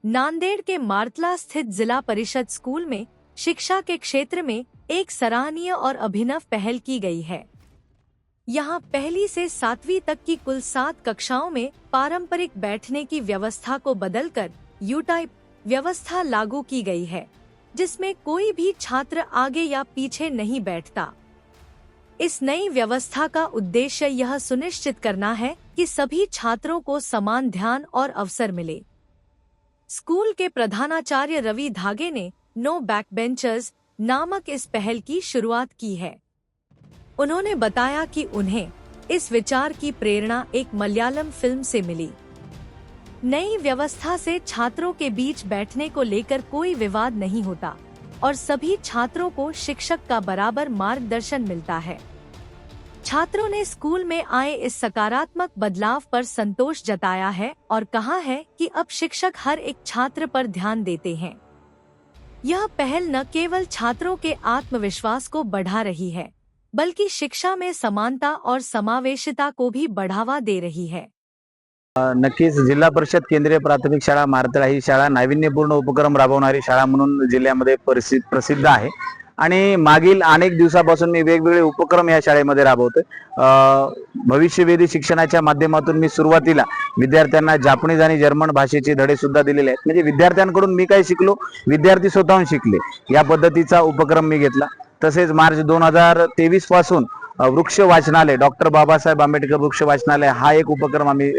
नांदेड़ के मार्तला स्थित जिला परिषद स्कूल में शिक्षा के क्षेत्र में एक सराहनीय और अभिनव पहल की गई है। यहाँ पहली से 7वीं तक की कुल 7 कक्षाओं में पारंपरिक बैठने की व्यवस्था को बदलकर यू टाइप व्यवस्था लागू की गई है, जिसमें कोई भी छात्र आगे या पीछे नहीं बैठता। इस नई व्यवस्था का उद्देश्य यह सुनिश्चित करना है कि सभी छात्रों को समान ध्यान और अवसर मिले। स्कूल के प्रधानाचार्य रवि धागे ने नो बैक बेंचर्स नामक इस पहल की शुरुआत की है। उन्होंने बताया कि उन्हें इस विचार की प्रेरणा एक मलयालम फिल्म से मिली। नई व्यवस्था से छात्रों के बीच बैठने को लेकर कोई विवाद नहीं होता और सभी छात्रों को शिक्षक का बराबर मार्गदर्शन मिलता है। छात्रों ने स्कूल में आए इस सकारात्मक बदलाव पर संतोष जताया है और कहा है कि अब शिक्षक हर एक छात्र पर ध्यान देते हैं। यह पहल न केवल छात्रों के आत्मविश्वास को बढ़ा रही है, बल्कि शिक्षा में समानता और समावेशिता को भी बढ़ावा दे रही है। नक्कीच जिल्हा परिषद केंद्रीय प्राथमिक शाळा मार्तळा ही शाळा नाविन्यपूर्ण उपक्रम राबवणारी शाळा म्हणून जिल्ह्यामध्ये प्रसिद्ध आहे आणि मागील अनेक दिवसापासून मी वेगवेगळे उपक्रम या शाळेमध्ये राबवतोय। भविष्यवेधी शिक्षणाच्या माध्यमातून मी सुरुवातीला विद्यार्थ्यांना जापनीज आणि जर्मन भाषेचे धडे सुद्धा दिलेले आहेत। म्हणजे विद्यार्थ्यांकडून मी काय शिकलो, विद्यार्थी स्वतःहून शिकले, या पद्धतीचा उपक्रम मी घेतला। तसेच मार्च 2023 पासून वृक्ष वाचनालय, डॉक्टर बाबासाहेब आंबेडकर वृक्ष वाचनालय हा एक उपक्रम आम्ही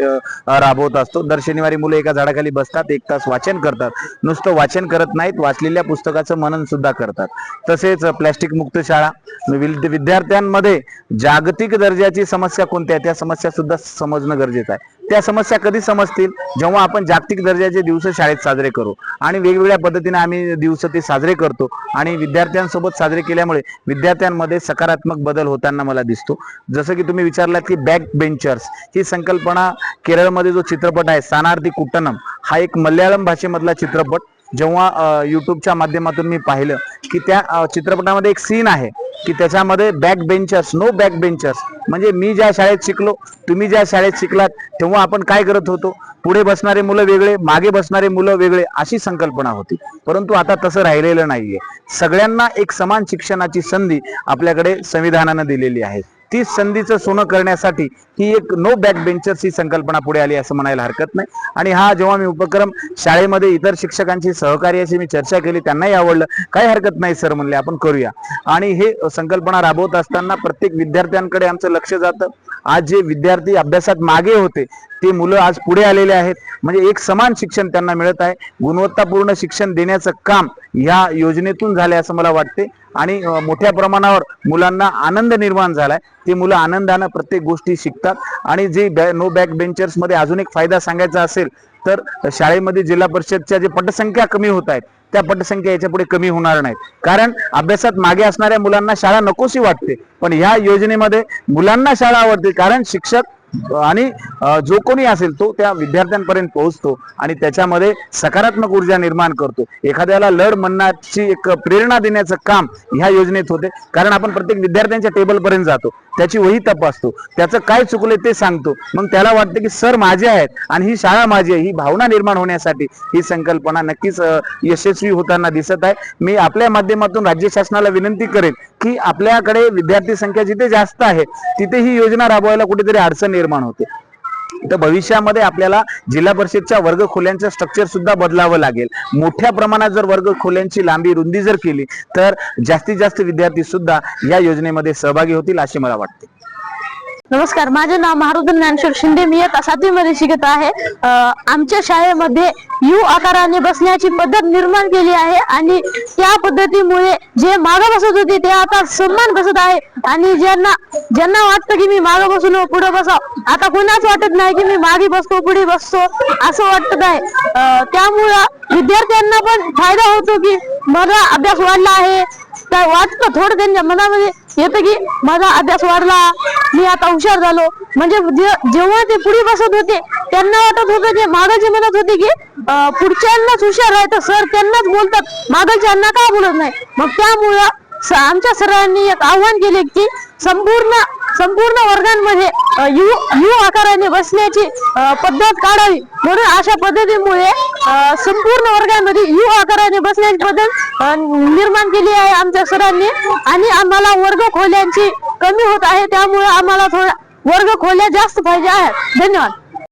राबवत असतो। दर शनिवारी मुले एका झाडाखाली बसतात, 1 तास वाचन करतात। नुसतं वाचन करत नाहीत, वाचलेल्या पुस्तकाचं मनन सुद्धा करतात। तसेच प्लास्टिक मुक्त शाळा, विद्यार्थ्यांमध्ये जागतिक दर्जाची समस्या कोणत्या आहेत त्या समस्या सुद्धा समजणं गरजेचं आहे। त्या समस्या कधी समजतील, जेव्हा आपण जागतिक दर्जाचे दिवस शाळेत साजरे करू आणि वेगवेगळ्या पद्धतीने आम्ही दिवस ते साजरे करतो आणि विद्यार्थ्यांसोबत साजरे केल्यामुळे विद्यार्थ्यांमध्ये सकारात्मक बदल होताना मला दिसतो। जसं की तुम्ही विचारलात की बॅक बेंचर्स ही संकल्पना, केरळमध्ये जो चित्रपट आहे सानार्थी कुट्टनम हा एक मल्याळम भाषेमधला चित्रपट, जेव्हा यूट्यूबच्या माध्यमातून मी पाहिलं की त्या चित्रपटामध्ये एक सीन आहे की त्याच्यामध्ये back benchers, no back benchers म्हणजे मी ज्या शाळेत शिकलो, तुम्ही ज्या शाळेत शिकलात तेव्हा आपण काय करत होतो, पुढे बसणारे मुलं वेगळे, मागे बसणारे मुलं वेगळे अशी संकल्पना होती। परंतु आता तसं राहिलेलं नाहीये। सगळ्यांना एक समान शिक्षणाची संधी आपल्याकडे संविधानाने दिलेली आहे। ती संधीचं सोनं करण्यासाठी ही एक नो बॅक बेंचर्स ही संकल्पना पुढे आली असं म्हणायला हरकत नाही। आणि हा जेव्हा मी उपक्रम शाळेमध्ये इतर शिक्षकांची सहकार्याची मी चर्चा केली, त्यांनाही आवडलं। काही हरकत नाही सर म्हणले, आपण करूया। आणि हे संकल्पना राबवत असताना प्रत्येक विद्यार्थ्यांकडे आमचं लक्ष जातं। आज जे विद्यार्थी अभ्यासात मागे होते ते मुलं आज पुढे आलेले आहेत। म्हणजे एक समान शिक्षण त्यांना मिळत आहे। गुणवत्तापूर्ण शिक्षण देण्याचं काम या योजनेतून झाले असं मला वाटते आणि मोठ्या प्रमाणावर मुलांना आनंद निर्माण झालाय। ते मुलं आनंदाने प्रत्येक गोष्टी शिकतात। आणि जे नो बॅक बेंचर्स मध्ये अजून एक फायदा सांगायचा असेल तर शाळेमध्ये जिल्हा परिषदच्या जे पटसंख्या कमी होत आहेत त्या पटसंख्या याच्या पुढे कमी होणार नाहीत। कारण अभ्यासात मागे असणाऱ्या मुलांना शाळा नकोशी वाटते, पण ह्या योजनेमध्ये मुलांना शाळा आवडते। कारण शिक्षक आणि जो कोणी असेल तो त्या विद्यार्थ्यांपर्यंत पोहोचतो आणि त्याच्यामध्ये सकारात्मक ऊर्जा निर्माण करतो। एखाद्याला लढ म्हणण्याची एक प्रेरणा देण्याचं काम ह्या योजनेत होते। कारण आपण प्रत्येक विद्यार्थ्यांच्या टेबल पर्यंत जातो, त्याची वही तपासतो, त्याचं काय चुकले ते सांगतो, मग त्याला वाटतं की सर माझे आहेत आणि ही शाळा माझी आहे, ही भावना निर्माण होण्यासाठी ही संकल्पना नक्कीच यशस्वी होताना दिसत आहे। मी आपल्या माध्यमातून राज्य शासनाला विनंती करेन की आपल्याकडे विद्यार्थी संख्या जिथे जास्त आहे तिथे ही योजना राबवायला कुठेतरी अडचण निर्माण होते। तर भविष्यामध्ये आपल्याला जिल्हा परिषदच्या वर्ग खोल्यांचं स्ट्रक्चर सुद्धा बदलावं लागेल। मोठ्या प्रमाणात जर वर्ग खोल्यांची लांबी रुंदी जर केली तर जास्तीत जास्त विद्यार्थी सुद्धा या योजनेमध्ये सहभागी होतील असे मला वाटते। नमस्कार, माझे नाव मारुती ज्ञानेश्वर शिंदे, मी आता 7वी मध्ये शिकत आहे। आमच्या शाळेमध्ये यू आकाराने बसण्याची पद्धत निर्माण केली आहे आणि त्या पद्धतीमुळे जे मागे बसत होते ते आता सन्मान बसत आहे आणि ज्यांना वाटतं की मी मागे बसून पुढे बसाव, आता कोणाच वाटत नाही की मी मागे बसतो पुढे बसतो असं वाटत आहे। त्यामुळे विद्यार्थ्यांना पण फायदा होतो की माझा अभ्यास वाढला आहे, तर वाटतं थोडं त्यांच्या मनामध्ये येतं की माझा अभ्यास वाढला, मी आता हुशार झालो। म्हणजे जेव्हा ते पुढे बसत होते त्यांना वाटत होतं की मागाचे म्हणत होते की पुढच्यांनाच हुशार आहे तर सर त्यांनाच बोलतात, मागाच्यांना का बोलत नाही। मग त्यामुळं आमच्या सरांनी एक आव्हान केले की संपूर्ण संपूर्ण वर्गांमध्ये यू आकाराने बसण्याची पद्धत काढावी, म्हणून अशा पद्धतीमुळे संपूर्ण वर्गामध्ये यू आकाराने बसण्याची पद्धत निर्माण केली आहे आमच्या सरांनी. आणि आम्हाला वर्ग खोल्यांची कमी होत आहे, त्यामुळे आम्हाला थोडा वर्ग खोल्या जास्त पाहिजे आहेत. धन्यवाद.